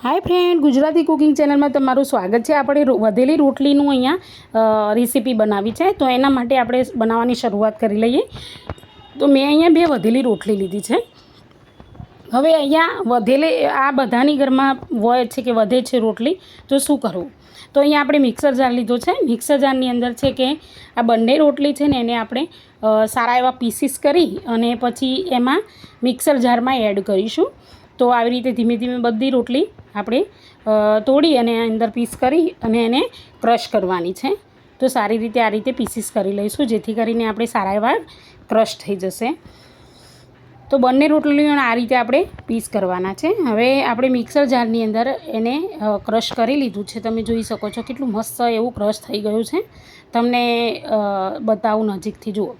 Hi friend, Gujarati cooking channel में तमारुं स्वागत है। આપણે વધેલી રોટલીનું અહીંયા રેસીપી બનાવી છે, તો એના માટે આપણે બનાવવાની શરૂઆત કરી લઈએ। તો મેં અહીંયા બે વધેલી રોટલી લીધી છે। હવે અહીંયા વધેલે આ બધાની ઘરમાં હોય છે કે વધે છે રોટલી, તો શું કરવું? તો અહીંયા આપણે મિક્સર જાર લીધો છે। મિક્સર જારની અંદર છે કે આ બંને રોટલી છે ને એને આપણે સારા એવા પીસીસ કરી અને પછી એમાં મિક્સર જારમાં એડ કરીશું। તો આવી રીતે ધીમે ધીમે બધી રોટલી આપણે તોડી અને અંદર પીસ કરી અને એને ક્રશ કરવાની છે। તો સારી રીતે આ રીતે પીસીસ કરી લઈશું, જેથી કરીને આપણે સારા એવા ક્રશ થઈ જશે। તો બંને રોટલીઓને આ રીતે આપણે પીસ કરવાના છે। હવે આપણે મિક્સર જારની અંદર એને ક્રશ કરી લીધું છે। તમે જોઈ શકો છો કેટલું મસ્ત એવું ક્રશ થઈ ગયું છે। તમને બતાવું નજીકથી જુઓ।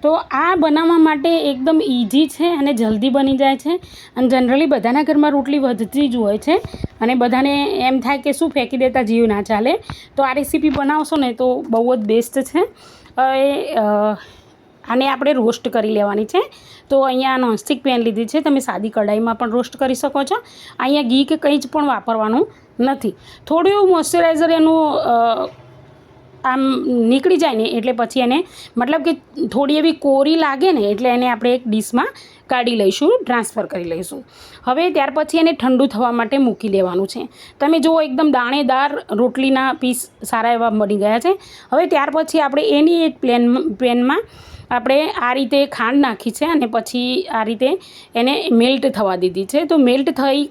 તો આ બનાવવા માટે એકદમ ઇઝી છે અને જલ્દી બની જાય છે। અને જનરલી બધાના ઘરમાં રોટલી વધતી જ હોય છે અને બધાને એમ થાય કે શું ફેંકી દેતા જીવ ના ચાલે। તો આ રેસીપી બનાવશો ને તો બહુ જ બેસ્ટ છે। આને આપણે રોસ્ટ કરી લેવાની છે। તો અહીંયા નોનસ્ટિક પેન લીધી છે, તમે સાદી કઢાઈમાં પણ રોસ્ટ કરી શકો છો। અહીંયા ઘી કે કંઈ જ પણ વાપરવાનું નથી। થોડું એવું મોઇશ્ચરાઇઝર એનું આમ નીકળી જાય ને એટલે પછી એને મતલબ કે થોડી એવી કોરી લાગે ને એટલે એને આપણે એક ડીશમાં કાઢી લઈશું, ટ્રાન્સફર કરી લઈશું। હવે ત્યાર પછી એને ઠંડુ થવા માટે મૂકી દેવાનું છે। તમે જુઓ એકદમ દાણેદાર રોટલીના પીસ સારા એવા બની ગયા છે। હવે ત્યાર પછી આપણે એની એક પેનમાં આપણે આ રીતે ખાંડ નાખી છે અને પછી આ રીતે એને મેલ્ટ થવા દીધી છે। તો મેલ્ટ થઈ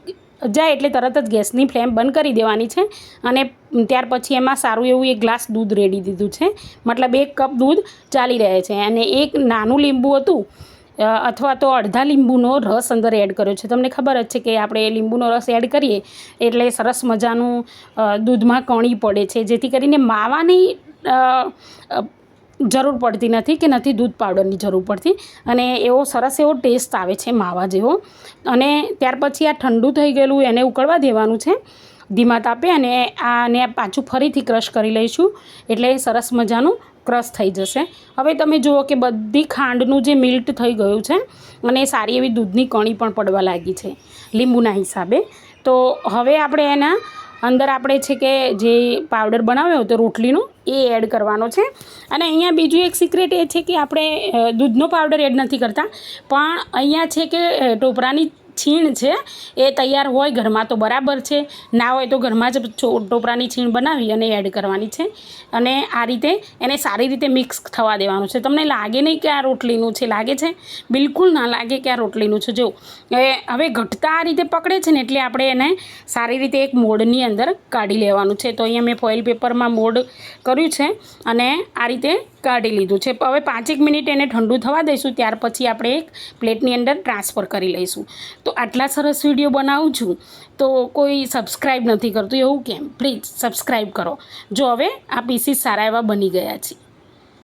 જાય એટલે તરત જ ગેસની ફ્લેમ બંધ કરી દેવાની છે અને ત્યાર પછી એમાં સારું એવું એક ગ્લાસ દૂધ રેડી દીધું છે, મતલબ 1 કપ દૂધ ચાલી રહે છે। અને એક નાનું લીંબુ હતું અથવા તો અડધા લીંબુનો રસ અંદર એડ કર્યો છે। તમને ખબર જ છે કે આપણે લીંબુનો રસ એડ કરીએ એટલે સરસ મજાનું દૂધમાં કણી પડે છે, જેથી કરીને માવાની જરૂર પડતી નથી કે નથી દૂધ પાવડરની જરૂર પડતી અને એવો સરસ એવો ટેસ્ટ આવે છે માવા જેવો। અને ત્યાર પછી આ ઠંડુ થઈ ગયેલું એને ઉકળવા દેવાનું છે ધીમા તાપે અને આને પાછું ફરીથી ક્રશ કરી લઈશું એટલે સરસ મજાનું ક્રશ થઈ જશે। હવે તમે જુઓ કે બધી ખાંડનું જે મિલ્ટ થઈ ગયું છે અને સારી એવી દૂધની કણી પણ પડવા લાગી છે લીંબુના હિસાબે। તો હવે આપણે એના અંદર આપણે છે કે જે પાવડર બનાવ્યો હતો રોટલીનો એ એડ કરવાનો છે। અને અહીંયા બીજું એક સિક્રેટ એ છે કે આપણે દૂધનો પાવડર એડ નથી કરતા, પણ અહીંયા છે કે ટોપરાની છીણ છે એ તૈયાર હોય ઘરમાં તો બરાબર છે, ના હોય તો ઘરમાં જ ટોપરાની છીણ બનાવી અને એડ કરવાની છે અને આ રીતે એને સારી રીતે મિક્સ થવા દેવાનું છે। તમને લાગે નહીં કે આ રોટલીનું છે, લાગે છે? બિલકુલ ના લાગે કે આ રોટલીનું છે। જો હવે ઘટતા આ રીતે પકડે છે ને એટલે આપણે એને સારી રીતે એક મોલ્ડની અંદર કાઢી લેવાનું છે। તો અહીંયા મેં ફોઇલ પેપરમાં મોલ્ડ કર્યું છે અને આ રીતે કાઢી લીધું છે। હવે 5 મિનિટ એને ઠંડુ થવા દઈશું, ત્યાર પછી આપણે એક પ્લેટની અંદર ટ્રાન્સફર કરી લઈશું। તો આટલા સરસ વિડીયો બનાવું છું તો કોઈ સબસ્ક્રાઈબ નથી કરતું, એવું કેમ? પ્લીઝ સબસ્ક્રાઈબ કરો। જો હવે આ પીસીસ સારા એવા બની ગયા છે।